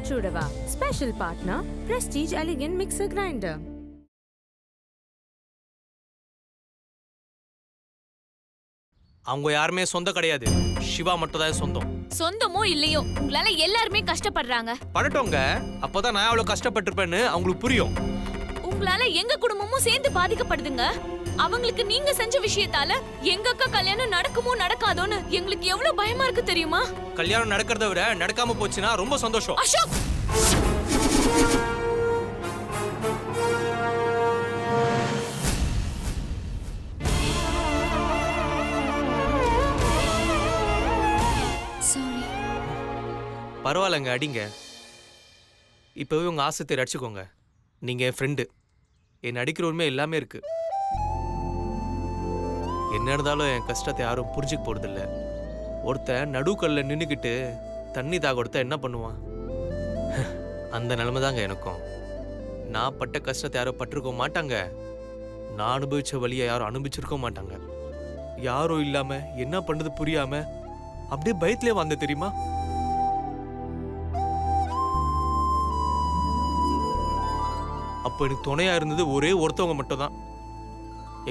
Chudava. Special partner, Prestige Elegant Mixer Grinder. அவங்க யாருமே சொந்த கிடையாது. சிவா மட்டும் தான் சொந்தம். சொந்தமோ இல்லையோ உங்களால எல்லாருமே கஷ்டப்படுறாங்க. படட்டோங்க. அப்பதான் நான் அவ்வளவு கஷ்டப்பட்டிருப்பேன்னு அவங்களுக்கு புரியும். உங்களால எங்க குடும்பமும் சேர்ந்து பாதிக்கப்படுதுங்க. அவங்களுக்கு நீங்க செஞ்ச விஷயத்தால எங்க அக்கா கல்யாணம் நடக்குமோ நடக்காதோன்னு எங்களுக்கு எவ்வளவு பயமா இருக்கு தெரியுமா? கல்யாணம் நடக்கிறத விட நடக்காம போச்சுன்னா ரொம்ப சந்தோஷம். அசோக், சாரி. பரவாயில்லங்க, அடிங்க. இப்பவே உங்க ஆசத்தை அடிச்சுக்கோங்க. நீங்க என் ஃப்ரெண்டு. என் அடிக்கிற உண்மை எல்லாமே இருக்கு. என்ன இருந்தாலும் என் கஷ்டத்தை யாரும் புரிஞ்சுக்க போறதில்ல. ஒருத்தன் நடுக்கல்ல நின்றுக்கிட்டு தண்ணி தாக கொடுத்தா என்ன பண்ணுவான்? அந்த நிலைமை தாங்க எனக்கும். நான் பட்ட கஷ்டத்தை யாரும் பட்டிருக்க மாட்டாங்க. நான் அனுபவிச்ச வழியை யாரும் அனுபவிச்சிருக்க மாட்டாங்க. யாரும் இல்லாம என்ன பண்ணது புரியாம அப்படியே பயத்திலே வந்த தெரியுமா? அப்ப எனக்கு துணையா இருந்தது ஒரே ஒருத்தவங்க மட்டும் தான்,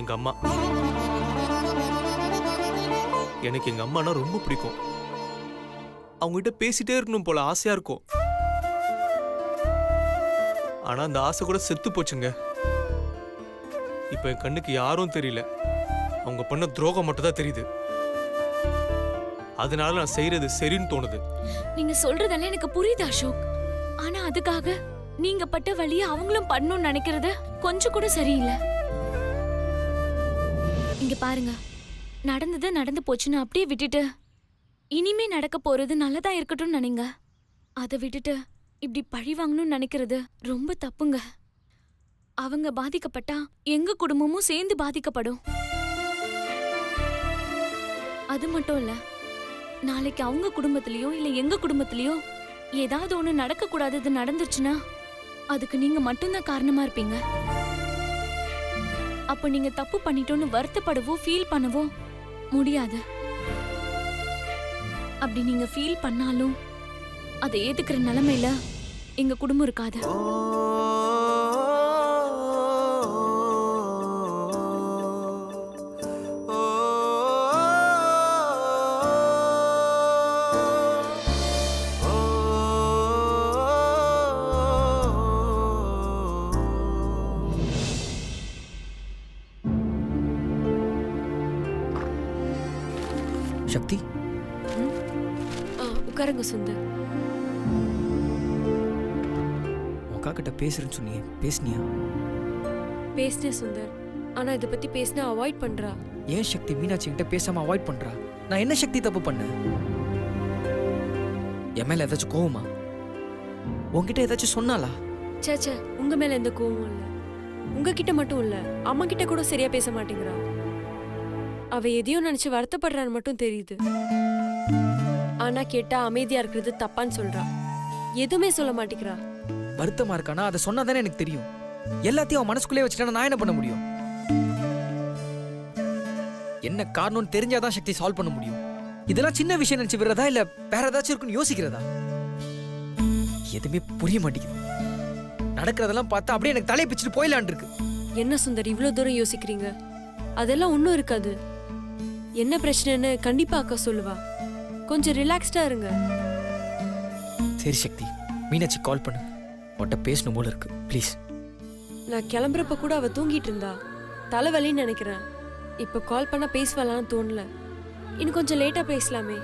எங்க அம்மா. எனக்கு எங்க அம்மானா ரொம்ப பிடிக்கும். அவங்ககிட்ட பேசிட்டே இருக்கணும் போல ஆசையா இருக்கும். ஆனா அந்த ஆசை கூட செத்து போச்சுங்க. இப்ப என் கண்ணுக்கு யாரும் தெரியல. அவங்க பண்ண துரோகம் மட்டும் தான் தெரியுது. அதனால நான் செய்யறது சரின்னு தோணுது. நீங்க சொல்றதெல்லாம் எனக்கு புரியுது அசோக். ஆனா அதுக்காக நீங்க பட்ட வழியை அவங்களும் பண்ணணும்னு நினைக்கிறது கொஞ்சம் கூட சரியில்லை. இங்க பாருங்க, நடந்தது நடந்து போச்சுன்னு அப்படியே விட்டுட்டு இனிமே நடக்க போறது நல்லதா இருக்கட்டும் நினைங்க. அதை விட்டுட்டு இப்படி பழி வாங்கணும்னு நினைக்கிறது ரொம்ப தப்புங்க. அவங்க பாதிக்கப்பட்டா எங்க குடும்பமும் சேர்ந்து பாதிக்கப்படும். அது மட்டும் இல்ல, நாளைக்கு அவங்க குடும்பத்திலயோ இல்ல எங்க குடும்பத்திலயோ ஏதாவது ஒண்ணு நடக்க கூடாதது நடந்துச்சுன்னா அதுக்கு நீங்க மட்டும்தான் காரணமா இருப்பீங்க. அப்ப நீங்க தப்பு பண்ணிட்டோன்னு வருத்தப்படவோ ஃபீல் பண்ணவோ முடியாது. அப்படி நீங்க ஃபீல் பண்ணாலும் அதை ஏத்துக்கிற நிலைமையில எங்க குடும்பம் இருக்காது. சக்தி, உட்காருங்க சுந்தர். உக்கா கிட்ட பேசுறேன்னு சொன்னியே, பேசுனியா? பேசினேன் சுந்தர். ஆனா இதை பத்தி பேசினா அவாய்ட் பண்றா. ஏன் சக்தி மீனாட்சி கிட்ட பேசாம அவாய்ட் பண்றா? நான் என்ன சக்தி தப்பு பண்ணேன்? என் மேல ஏதாச்சும் கோவமா? உன்கிட்ட ஏதாச்சும் சொன்னாலா? சேச்சே, உங்க மேல எந்த கோவமும் இல்ல. உங்ககிட்ட மட்டும் இல்ல, அம்மா கிட்ட கூட சரியா பேச மாட்டேங்கிறா. அவ எதையோ நினைச்சு வருத்தப்படுறான்னு மட்டும் தெரியுது. ஆனா கேட்டா அமைதியா இருக்கிறது தப்பான்னு சொல்றா. எதுவுமே சொல்ல மாட்டேங்கிறா. வருத்தமா இருக்கானா? அதை சொன்னாதானே எனக்கு தெரியும். எல்லாத்தையும் அவன் மனசுக்குள்ளே வச்சுட்டா நான் என்ன பண்ண முடியும்? என்ன காரணம்னு தெரிஞ்சாதான் சக்தி சால்வ் பண்ண முடியும். இதெல்லாம் சின்ன விஷயம் நினைச்சு விடுறதா இல்ல வேற ஏதாச்சும் இருக்குன்னு யோசிக்கிறதா? எதுவுமே புரிய மாட்டேங்குது. நடக்கிறதெல்லாம் பார்த்தா அப்படியே எனக்கு தலையை பிச்சுட்டு போயிடலான் இருக்கு. என்ன சுந்தர் இவ்வளவு தூரம் யோசிக்கிறீங்க? அதெல்லாம் ஒன்றும் இருக்காது. என்ன பிரச்சனைன்னு கண்டிப்பா அக்கா சொல்லுவா. கொஞ்சம் ரிலாக்ஸ்டா இருங்க. சரி சக்தி, மீனாட்சி கால் பண்ணு. உன்கிட்ட பேசணும் போல இருக்கு, ப்ளீஸ். நான் கிளம்புறப்ப கூட அவ தூங்கிட்டு இருந்தா. தலைவலின்னு நினைக்கிறேன். இப்ப கால் பண்ணா பேசுவாளான்னு தோணல. இன்னும் கொஞ்சம் லேட்டா பேசலாமே.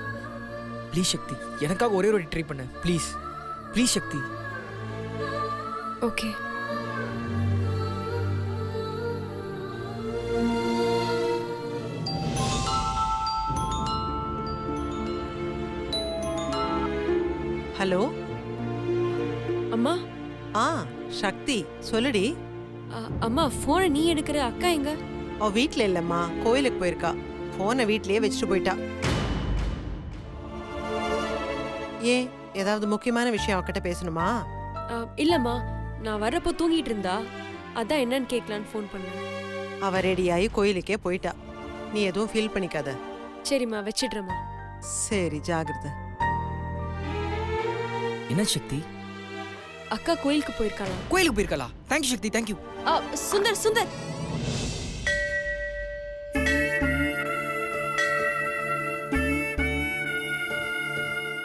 ப்ளீஸ் சக்தி, எனக்காக ஒரே ஒரு ட்ரை பண்ணு, please. Please Shakti. Okay. Hello அம்மா. சக்தி சொல்லுடி. அம்மா போனை நீ எடுக்கிற, அக்கா எங்க? அவ வீட்ல இல்லம்மா, கோயிலுக்கு போயிருக்கா. போனை வீட்லயே வச்சுட்டு போயிட்டா. ஏன், ஏதாவது முக்கியமான விஷயம் அவகிட்ட பேசணுமா? இல்லம்மா, நான் வர்றப்போ தூங்கிட்டு இருந்தா. அதான் என்னன்னு கேட்கலான்னு ஃபோன் பண்ணேன். அவ ரெடியாகி கோயிலுக்கே போயிட்டா. நீ எதுவும் ஃபீல் பண்ணிக்காத. சரிம்மா, வச்சிடுறேம்மா. சரி, ஜாகிரதை. என்ன சக்தி, அக்கா கோயிலுக்கு போயிருக்காளா? கோயிலுக்கு போயிருக்கலா? தேங்க்யூ சக்தி, தேங்க்யூ. சுந்தர் சுந்தர்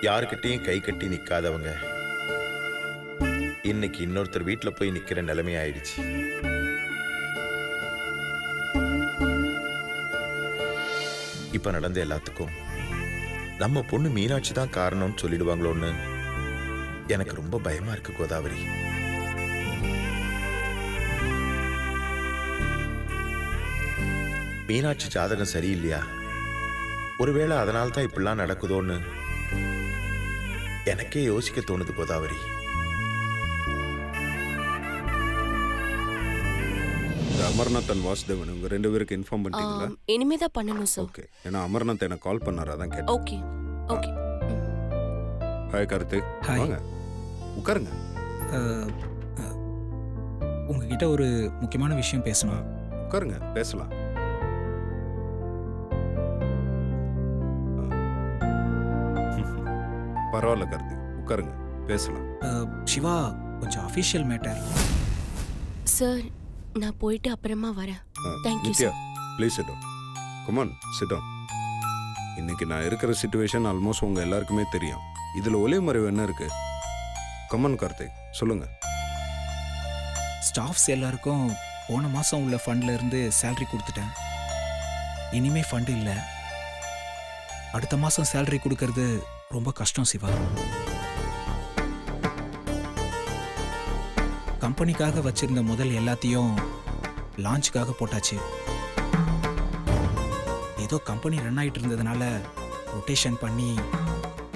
யாருக்கிட்டையும் கை கட்டி நிக்காதவங்க இன்னைக்கு இன்னொருத்தர் வீட்டுல போய் நிக்கிற நிலைமை ஆயிடுச்சு. இப்ப நடந்த எல்லாத்துக்கும் நம்ம பொண்ணு மீனாட்சி தான் காரணம்னு சொல்லிடுவாங்களோன்னு எனக்கு ரொம்ப பயமா இருக்கு கோதாவரி. மீனாட்சி ஜாதகம் சரியில்லையா? ஒருவேளை அதனால தான் இப்படிலாம் நடக்குதோன்னு எனக்கே யோசிக்க தோணுது கோதாவரி. அமர்நாத் அண்ட் வாசுதேவன் உங்க 2 பேருக்கு இன்ஃபார்ம் பண்ணிட்டீங்களா? இனிமே தான் பண்ணணும் சார். ஓகே. ஏன்னா அமர்நாத் எனக்கு கால் பண்ணாரு, அதான் கேட்டேன். Okay okay. Hi Karthik. Hi. வாங்க உட்காருங்க. உங்ககிட்ட ஒரு முக்கியமான விஷயம் பேசணும். உட்காருங்க, பேசலாம். பரவாயில்ல கார்த்திக், உட்காருங்க, பேசலாம். சிவா, கொஞ்சம் அஃபிஷியல் மேட்டர். சார் நான் போயிட்டு அப்புறமா வரேன். Thank you, Nithya, please sit down. Come on, sit down. இன்னைக்கு நான் இருக்கிற சிச்சுவேஷன் ஆல்மோஸ்ட் உங்க எல்லாருக்குமே தெரியும். இதுல ஒளி மறைவு என்ன இருக்கு? கம் ஆன் கார்த்திக், சொல்லுங்க. ஸ்டாஃப்ஸ் எல்லாருக்கும் போன மாதம் உள்ள ஃபண்டில் இருந்து சேலரி கொடுத்துட்டேன். இனிமே ஃபண்டு இல்லை. அடுத்த மாதம் சேலரி கொடுக்கறது ரொம்ப கஷ்டம் சிவா. கம்பெனிக்காக வச்சிருந்த முதல் எல்லாத்தையும் லான்ச்சுக்காக போட்டாச்சு. ஏதோ கம்பெனி ரன் ஆகிட்டு இருந்ததுனால ரொட்டேஷன் பண்ணி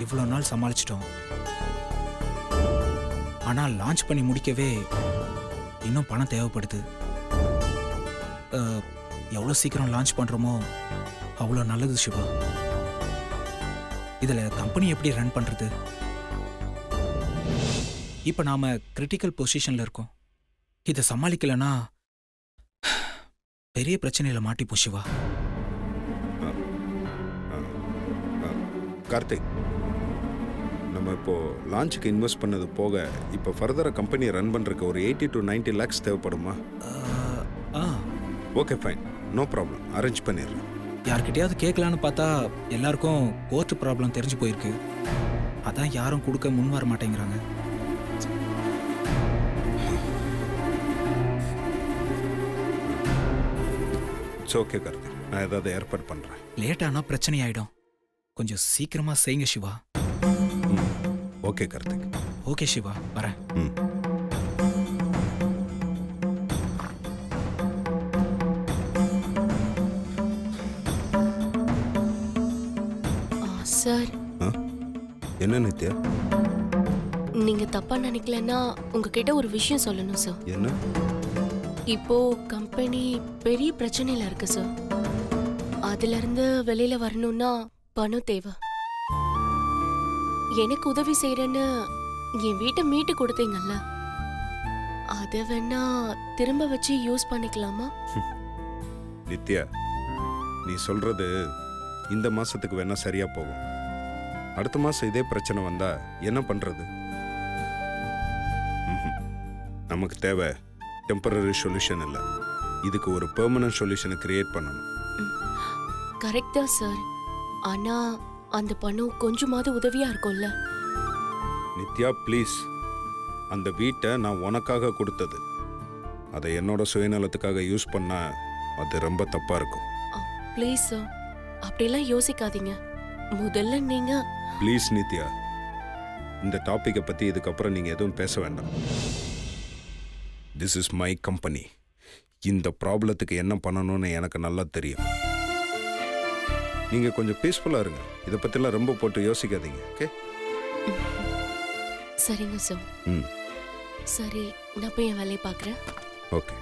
இவ்வளோ நாள் சமாளிச்சிட்டோம். ஆனால் லான்ச் பண்ணி முடிக்கவே இன்னும் பணம் தேவைப்படுது. எவ்வளோ சீக்கிரம் லான்ச் பண்ணுறோமோ அவ்வளோ நல்லது சிவா. இதில் கம்பெனி எப்படி ரன் பண்ணுறது? இப்போ நாம் கிரிட்டிக்கல் பொசிஷனில் இருக்கோம். இதை சமாளிக்கலைன்னா பெரிய பிரச்சனையில் மாட்டிப்போம் சிவா. கார்த்திக், நம்ம இப்போ லான்ச்சுக்கு இன்வெஸ்ட் பண்ணது போக இப்போ ஃபர்தராக கம்பெனி ரன் பண்ணுறதுக்கு ஒரு 80 to 90 lakhs தேவைப்படுமா? Okay fine, no problem, arrange பண்ணிடுறேன். யார்கிட்டயாவது கேட்கலான்னு பார்த்தா எல்லாருக்கும் கோர்ட் ப்ராப்ளம் தெரிஞ்சு போயிருக்கு. அதான் யாரும் கொடுக்க முன் வர மாட்டேங்கிறாங்க. இட்ஸ் ஓகே கார்த்திக், நான் ஏதாவது ஏற்பாடு பண்ணுறேன். லேட் ஆனால் பிரச்சனை ஆயிடும். கொஞ்சம் சீக்கிரமாக செய்யுங்க சிவா. ஓகே கார்த்திக். ஓகே சிவா, வரேன். ம். சார், என்ன நித்யா? நீங்க தப்பா நினைக்கலன்னா உங்ககிட்ட ஒரு விஷயம் சொல்லணும் சார். என்ன? இப்போ கம்பெனி பெரிய பிரச்சனையில இருக்கு சார். அதுல இருந்து வெளியில வரணும்னா பணம் தேவை. எனக்கு உதவி செய்யறேன்னு என் வீட்டை மீட்டு கொடுத்தீங்கல்ல, அதை வேணா திரும்ப வச்சு யூஸ் பண்ணிக்கலாமா? நித்யா, நீ சொல்றது இந்த மாசத்துக்கு வேணா சரியா போகும். அடுத்த மாசம் இதே பிரச்சனை வந்தா என்ன பண்றது? நமக்கு தேவை டெம்பரரி சொல்யூஷன் இல்லை, இதுக்கு ஒரு பெர்மனன்ட் சொல்யூஷனை கிரியேட் பண்ணணும். கரெக்ட் தான் சார். ஆனா அந்த பணம் கொஞ்சமாவது உதவியா இருக்கும்ல? நித்யா ப்ளீஸ், அந்த வீட்டை நான் உனக்காக கொடுத்தது. அதை என்னோட சுயநலத்துக்காக யூஸ் பண்ணா அது ரொம்ப தப்பா இருக்கும். ப்ளீஸ் சார், அப்படிலாம் யோசிக்காதீங்க. முதல்ல நீங்க ப்ளீஸ் நித்யா, இந்த டாப்பிக்கை பற்றி இதுக்கப்புறம் நீங்கள் எதுவும் பேச வேண்டாம். This is my company. இந்த ப்ராப்ளத்துக்கு என்ன பண்ணணும்னு எனக்கு நல்லா தெரியும். நீங்கள் கொஞ்சம் பீஸ்ஃபுல்லாக இருங்க. இதை பற்றிலாம் ரொம்ப போட்டு யோசிக்காதீங்க. ஓகே? சரிங்க சார். ம். சரி, நான் போய் என் வேலையை பார்க்குறேன். ஓகே.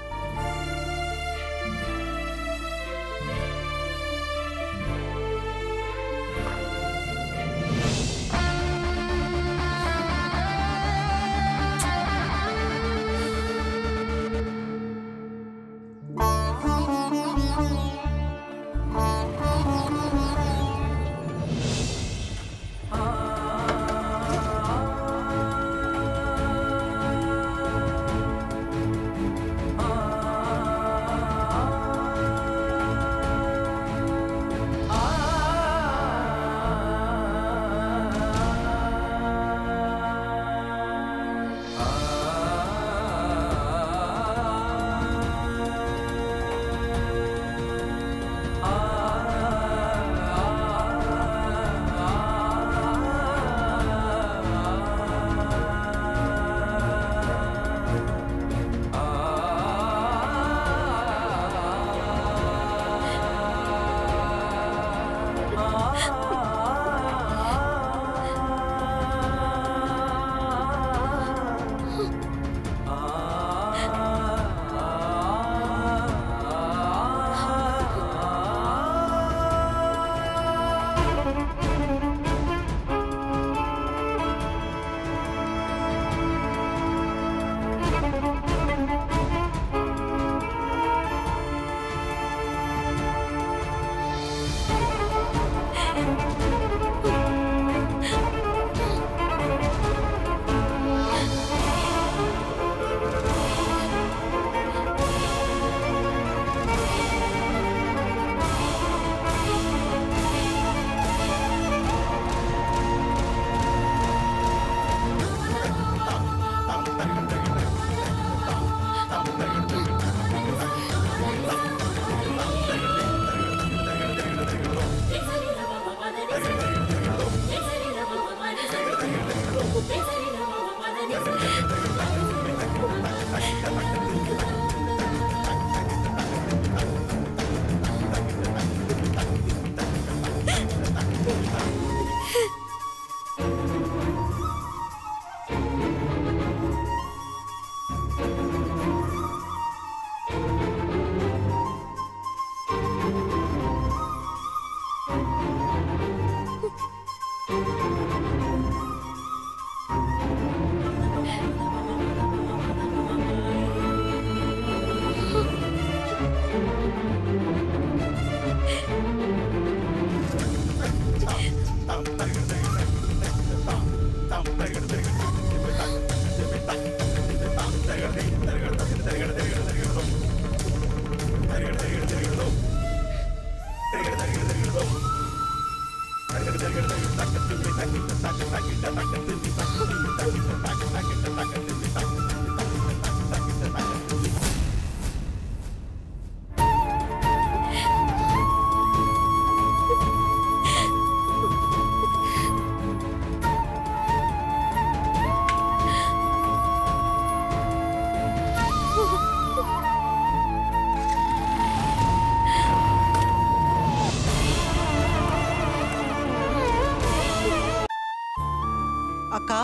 அக்கா,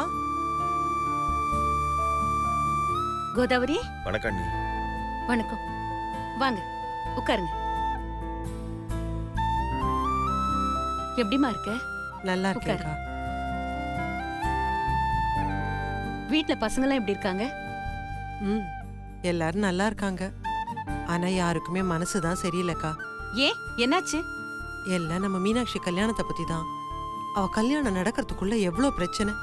கோதாவரி, வணக்கம் அண்ணி. வணக்கம். வாங்க உட்காருங்க. எப்படிமா இருக்க? நல்லா இருக்கேன்க்கா. வீட்ல பசங்கெல்லாம் எப்படி இருக்காங்க? ம், எல்லாரும் நல்லா இருக்காங்க. ஆனா யாருக்குமே மனசு தான் சரியில்லைக்கா. ஏன், என்னாச்சு? எல்லாம் நம்ம மீனாட்சி கல்யாணத்தை பத்தி தான். அவ கல்யாணம் நடக்கிறதுக்குள்ள எவ்வளோ பிரச்சனை.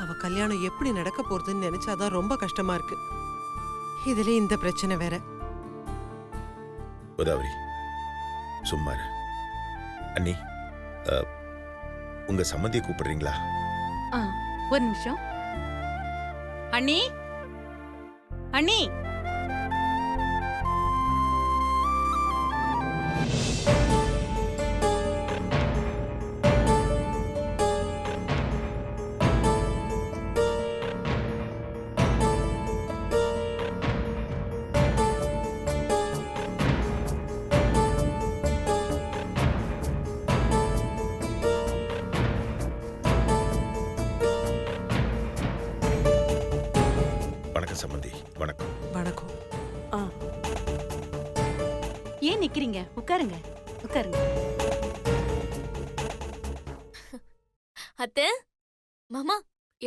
அவ கல்யாணம் எப்படி நடக்க போறதுன்னு நினைச்சாதான் ரொம்ப கஷ்டமா இருக்கு. இதுல இந்த பிரச்சனை வேற. கோதாவரி, சும்மா இரு. அண்ணி, உங்க சம்மந்தியை கூப்பிடுறீங்களா? ஆ, ஒரு நிமிஷம். அண்ணி, அண்ணி. வணக்கம் சம்மந்தி. வணக்கம். வணக்கம். ஏன் நிக்கிறீங்க? உட்காருங்க, உட்காருங்க. அத்தை, மாமா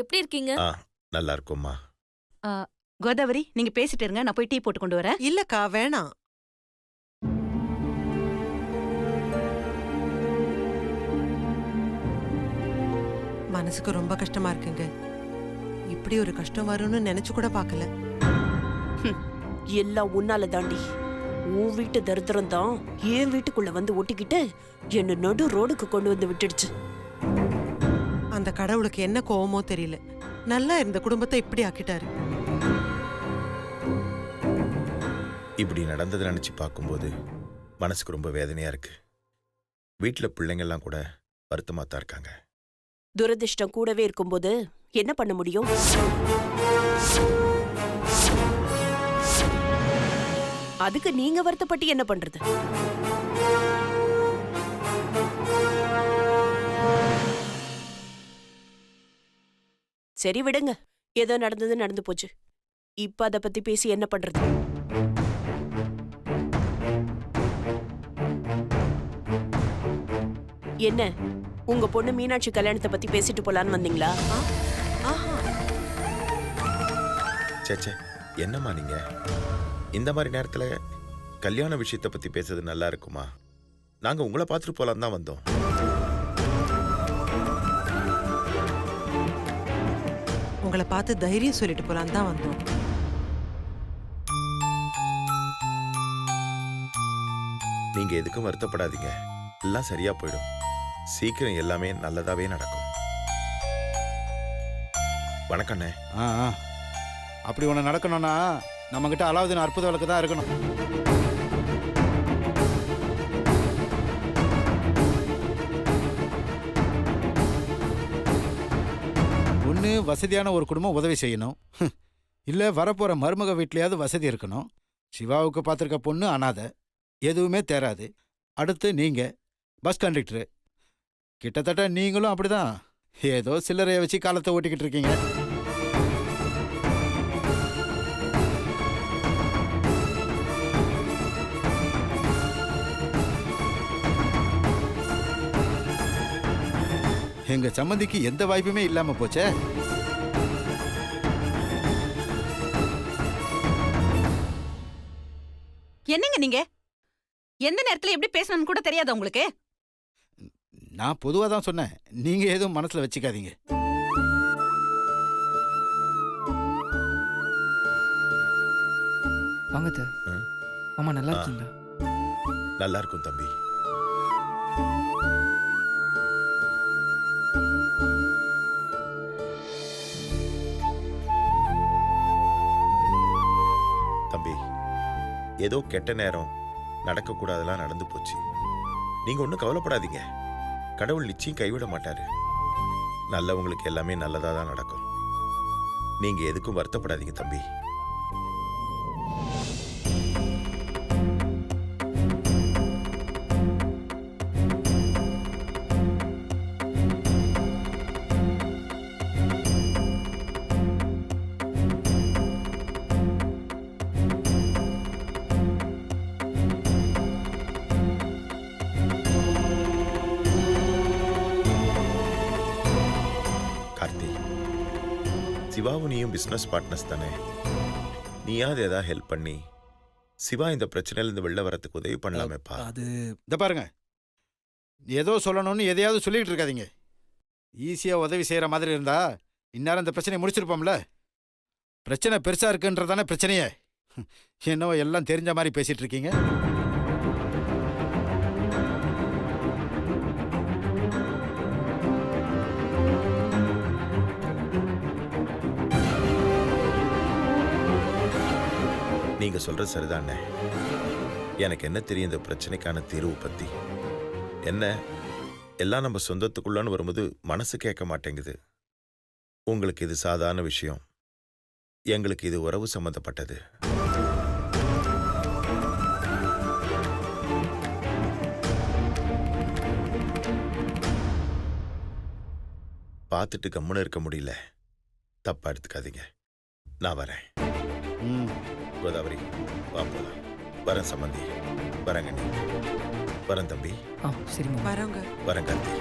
எப்படி இருக்கீங்க? ஆ, நல்லா இருக்கும்மா. கோதாவரி, நீங்க பேசிட்டு இருங்க, நான் போய் டீ போட்டு கொண்டு வரேன். இல்லக்கா, வேணாம். மனசுக்கு ரொம்ப கஷ்டமா இருக்குங்க. இப்படி ஒரு கஷ்டம் வரும்னு நினைச்சு கூட பார்க்கல. எல்லாம் உன்னால தாண்டி. உன் வீட்டு தரித்திரம் தான் என் வீட்டுக்குள்ள வந்து ஒட்டிக்கிட்டு என்ன நடு ரோடுக்கு கொண்டு வந்து விட்டுடுச்சு. அந்த கடவுளுக்கு என்ன கோவமோ தெரியல. நல்லா இருந்த குடும்பத்தை இப்படி ஆக்கிட்டாரு. இப்படி நடந்தது நினைச்சு பார்க்கும்போது மனசுக்கு ரொம்ப வேதனையா இருக்கு. வீட்டுல பிள்ளைங்கள்லாம் கூட வருத்தமா தான் இருக்காங்க. துரதிர்ஷ்டம் கூடவே இருக்கும்போது என்ன பண்ண முடியும்? அதுக்கு நீங்க வருத்தப்பட்டு என்ன பண்றது? சரி விடுங்க, ஏதோ நடந்தது நடந்து போச்சு. இப்ப அத பத்தி பேசி என்ன பண்றது? என்ன, உங்க பொண்ணு மீனாட்சி கல்யாணத்தை பத்தி பேசிட்டு போலான்னு வந்தீங்களா? சேச்சே, என்னம்மா நீங்க இந்த மாதிரி நேரத்துல கல்யாண விஷயத்தை பத்தி பேசுறது நல்லா இருக்குமா? நாங்க உங்களை பார்த்துட்டு போலாம் தான் வந்தோம். உங்களை பார்த்து தைரியம் சொல்லிட்டு போலான்னு தான் வந்தோம். நீங்க எதுக்கும் வருத்தப்படாதீங்க. எல்லாம் சரியா போயிடும். சீக்கிரம் எல்லாமே நல்லதாவே நடக்கும். வணக்கண்ணே. அப்படி ஒன்று நடக்கணும்னா நம்மகிட்ட அலாவுதீன் அற்புத விளக்கு தான் இருக்கணும். ஒன்று வசதியான ஒரு குடும்பம் உதவி செய்யணும், இல்லை வரப்போகிற மருமக வீட்லையாவது வசதி இருக்கணும். சிவாவுக்கு பார்த்துருக்க பொண்ணு அனாதை, எதுவுமே தேராது. அடுத்து நீங்கள் பஸ் கண்டக்டரு. கிட்டத்தட்ட நீங்களும் அப்படிதான் ஏதோ சில்லறையை வச்சு காலத்தை ஓட்டிக்கிட்டு இருக்கீங்க. எங்க சம்மந்திக்கு எந்த வாய்ப்புமே இல்லாம போச்சே. என்னங்க நீங்க எந்த நேரத்துல எப்படி பேசணும்னு கூட தெரியாதா உங்களுக்கு? நான் பொதுவாக தான் சொன்னேன், நீங்க எதுவும் மனசுல வச்சுக்காதீங்க. வாங்க அத்தை. ம். மாமா நல்லா ஆ. இருக்கீங்களா? நல்லா இருக்கும் தம்பி. தம்பி, ஏதோ கெட்ட நேரம் நடக்கக்கூடாதெல்லாம் நடந்து போச்சு. நீங்க ஒன்றும் கவலைப்படாதீங்க. கடவுள் நிச்சயம் கைவிட மாட்டாரு. நல்லவங்களுக்கு எல்லாமே நல்லதா தான் நடக்கும். நீங்க எதுக்கும் வருத்தப்படாதீங்க தம்பி. கார்த்தி, சிவாவும் நீயும் பிசினஸ் பார்ட்னர்ஸ் தானே? நீயாவது ஏதாவது ஹெல்ப் பண்ணி சிவா இந்த பிரச்சனையில இருந்து வெளில வரத்துக்கு உதவி பண்ணலாமேப்பா. அது இந்த பாருங்க, ஏதோ சொல்லணும்னு எதையாவது சொல்லிட்டு இருக்காதீங்க. ஈஸியா உதவி செய்யற மாதிரி இருந்தா இந்நேரம் இந்த பிரச்சனையை முடிச்சிருப்போம்ல. பிரச்சனை பெருசா இருக்குன்றதானே பிரச்சனையே. என்னவோ எல்லாம் தெரிஞ்ச மாதிரி பேசிட்டு இருக்கீங்க. நீங்க சொல்றது சரிதானே. எனக்கு என்ன தெரியும் இந்த பிரச்சனைக்கான தீர்வு பத்தி? என்ன எல்லாம் நம்ம சொந்தத்துக்குள்ளன்னு வரும்போது மனசு கேட்க மாட்டேங்குது. உங்களுக்கு இது சாதாரண விஷயம், எங்களுக்கு இது உறவு சம்பந்தப்பட்டது. பார்த்துட்டு கம்முன்னு இருக்க முடியல. தப்பா எடுத்துக்காதீங்க. நான் வரேன். ம். கோதாவரி, வா போலாம். வரேன் சம்பந்தி. வரேங்க. நீ வரேன் தம்பி. ஆ சரி மாமா. வரோங்க. வரேன் கார்த்தி.